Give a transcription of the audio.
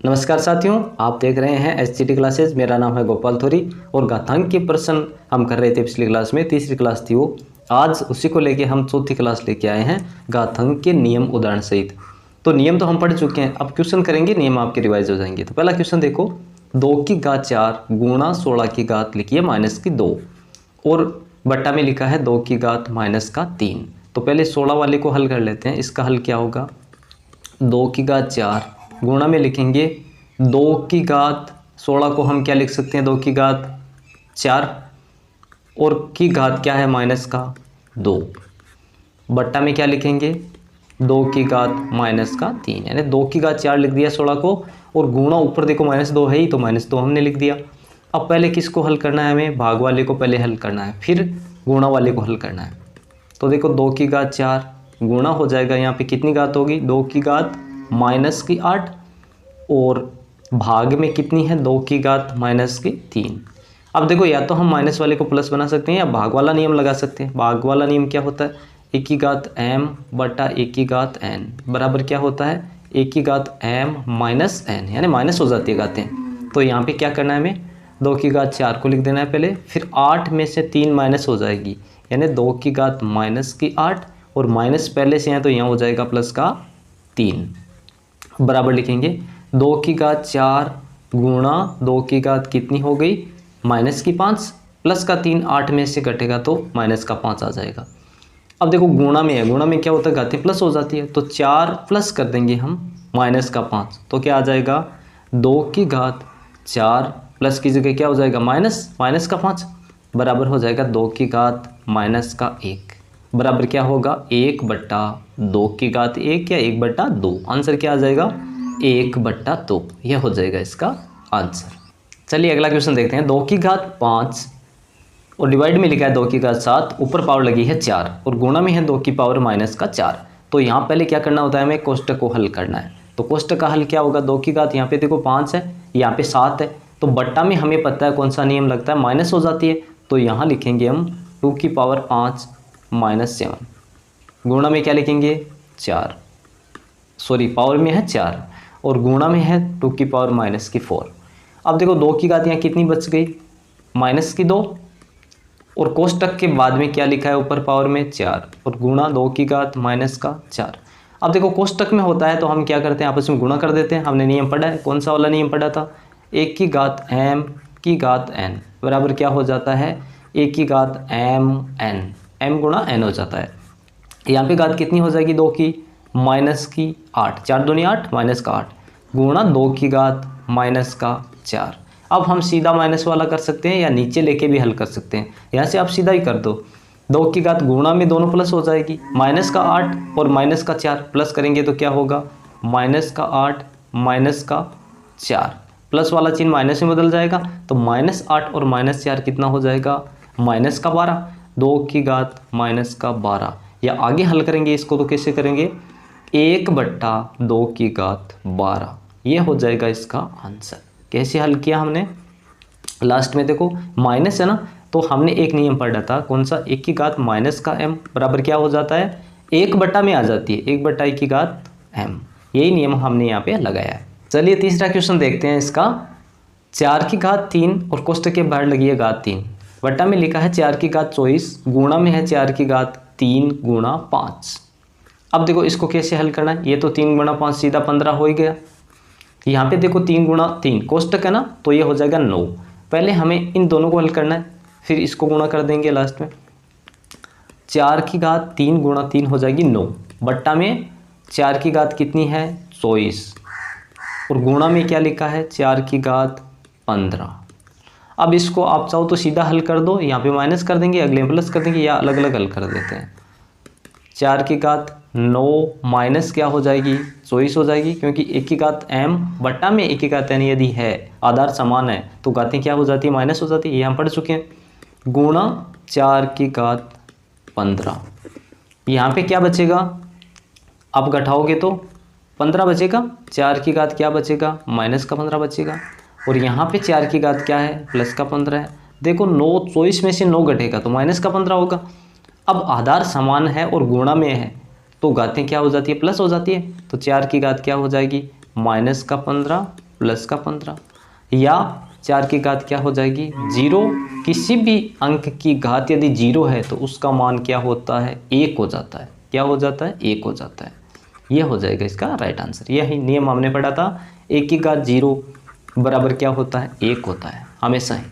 नमस्कार साथियों, आप देख रहे हैं एचसीटी क्लासेस। मेरा नाम है गोपाल थोरी और घातांक के प्रश्न हम कर रहे थे पिछली क्लास में। तीसरी क्लास थी वो। आज उसी को लेके हम चौथी क्लास लेके आए हैं, घातांक के नियम उदाहरण सहित। तो नियम तो हम पढ़ चुके हैं, अब क्वेश्चन करेंगे, नियम आपके रिवाइज हो जाएंगे। तो पहला क्वेश्चन देखो, 2 की घात 4 गुणा 16 की घात लिखी है माइनस की 2 और बट्टा में लिखा है 2 की घात माइनस का 3। तो पहले 16 वाले को हल कर लेते हैं। इसका हल क्या होगा, 2 की घात 4 गुणा में लिखेंगे 2 की घात 16 को हम क्या लिख सकते हैं, 2 की घात 4 और की घात क्या है माइनस का 2। बट्टा में क्या लिखेंगे, 2 की घात माइनस का 3, यानी 2 की घात 4 लिख दिया 16 को और गुणा ऊपर देखो माइनस 2 है ही तो माइनस 2 हमने लिख दिया। अब पहले किसको हल करना है, हमें भाग वाले को पहले हल करना है, फिर गुणा वाले को हल करना है। तो देखो 2 की घात 4 गुणा हो जाएगा, यहाँ पे कितनी घात होगी, 2 की घात माइनस की 8 और भाग में कितनी है, 2 की घात माइनस की 3। अब देखो या तो हम माइनस वाले को प्लस बना सकते हैं या भाग वाला नियम लगा सकते हैं। भाग वाला नियम क्या होता है, 1 की घात m बटा 1 की घात n बराबर क्या होता है, 1 की घात m माइनस n, यानी माइनस हो जाती है घातें। तो यहाँ पे क्या करना है, हमें 2 की घात 4 को लिख देना है पहले, फिर 8 में से 3 माइनस हो जाएगी, यानी 2 की घात माइनस की 8 और माइनस पहले से है तो यहाँ हो जाएगा प्लस का 3 बराबर लिखेंगे 2 की घात 4 गुणा 2 की घात कितनी हो गई, माइनस की 5 प्लस का 3, 8 में से घटेगा तो माइनस का 5 आ जाएगा। अब देखो गुणा में है, गुणा में क्या होता है, घातें प्लस हो जाती है, तो 4 प्लस कर देंगे हम माइनस का 5, तो क्या आ जाएगा 2 की घात 4 प्लस की जगह क्या हो जाएगा माइनस का 5 बराबर हो जाएगा 2 की घात माइनस का 1 बराबर क्या होगा 1 बट्टा 2 की घात 1 या 1 बट्टा 2। आंसर क्या आ जाएगा 1 बट्टा 2, यह हो जाएगा इसका आंसर। चलिए अगला क्वेश्चन देखते हैं। 2 की घात 5 और डिवाइड में लिखा है 2 की घात 7, ऊपर पावर लगी है 4 और गुणा में है 2 की पावर माइनस का 4। तो यहाँ पहले क्या करना होता है, हमें कोष्टक को हल करना है। तो कोष्टक का हल क्या होगा, 2 की घात यहाँ पे देखो 5 है, यहाँ पे 7 है, तो बट्टा में हमें पता है कौन सा नियम लगता है, माइनस हो जाती है। तो यहाँ लिखेंगे हम 2 की पावर 5 माइनस 7, गुणा में क्या लिखेंगे 4, सॉरी पावर में है 4 और गुणा में है 2 की पावर माइनस की 4। अब देखो 2 की घात यहाँ कितनी बच गई, माइनस की 2 और कोष्टक के बाद में क्या लिखा है ऊपर पावर में 4 और गुणा 2 की घात माइनस का 4। अब देखो कोष्टक में होता है तो हम क्या करते हैं, आपस में गुणा कर देते हैं। हमने नियम पढ़ा है, कौन सा वाला नियम पढ़ा था, 1 की घात m की घात n बराबर क्या हो जाता है 1 की घात m गुणा n हो जाता है। यहाँ पे घात कितनी हो जाएगी 2 की माइनस की 8, 4 दूनी 8 माइनस का 8 गुणा 2 की घात माइनस का 4। अब हम सीधा माइनस वाला कर सकते हैं या नीचे लेके भी हल कर सकते हैं, यहाँ से आप सीधा ही कर दो। 2 की घात गुणा में दोनों प्लस हो जाएगी, माइनस का 8 और माइनस का 4 प्लस करेंगे तो क्या होगा माइनस का 8 माइनस का 4, प्लस वाला चिन्ह माइनस में बदल जाएगा तो माइनस 8 और माइनस 4 कितना हो जाएगा माइनस का 12, 2 की घात माइनस का 12। या आगे हल करेंगे इसको तो कैसे करेंगे, 1 बट्टा 2 की घात 12, ये हो जाएगा इसका आंसर। कैसे हल किया हमने, लास्ट में देखो माइनस है ना, तो हमने एक नियम पढ़ा था, कौन सा, 1 की घात माइनस का m बराबर क्या हो जाता है 1 बट्टा में आ जाती है, 1 बट्टा 1 की घात m, यही नियम हमने यहाँ पे लगाया है। चलिए तीसरा क्वेश्चन देखते हैं इसका। 4 की घात 3 और कोष्टक के बाहर लगी है घात 3, बट्टा में लिखा है 4 की घात 24, गुणा में है 4 की घात 3 गुणा 5। अब देखो इसको कैसे हल करना है, ये तो 3 गुणा 5 सीधा 15 हो ही गया। यहाँ पे देखो 3 गुणा 3 कोष्टक है ना, तो ये हो जाएगा 9। पहले हमें इन दोनों को हल करना है, फिर इसको गुणा कर देंगे लास्ट में। 4 की घात 3 गुणा 3 हो जाएगी 9, बट्टा में 4 की घात कितनी है 24 और गुणा में क्या लिखा है 4 की घात 15। अब इसको आप चाहो तो सीधा हल कर दो, यहाँ पे माइनस कर देंगे, अगले में प्लस कर देंगे, या अलग अलग हल कर देते हैं। 4 की घात 9 माइनस क्या हो जाएगी 24 हो जाएगी, क्योंकि 1 की घात m बट्टा में 1 की घात n यदि है, आधार समान है तो घातें क्या हो जाती है माइनस हो जाती है, ये हम पढ़ चुके हैं। गुणा 4 की घात 15, यहाँ पे क्या बचेगा, आप घटाओगे तो 15 बचेगा, 4 की घात क्या बचेगा माइनस का 15 बचेगा और यहाँ पे 4 की घात क्या है प्लस का 15 है। देखो 9 24 में से 9 घटेगा तो माइनस का 15 होगा। अब आधार समान है और गुणा में है तो घातें क्या हो जाती है प्लस हो जाती है, तो 4 की घात क्या हो जाएगी माइनस का 15 प्लस का 15, या 4 की घात क्या हो जाएगी 0। किसी भी अंक की घात यदि 0 है तो उसका मान क्या होता है 1 हो जाता है। क्या हो जाता है 1 हो जाता है। ये हो जाएगा इसका राइट आंसर। यही नियम हमने पढ़ा था, 1 की घात 0 बराबर क्या होता है 1 होता है हमेशा ही।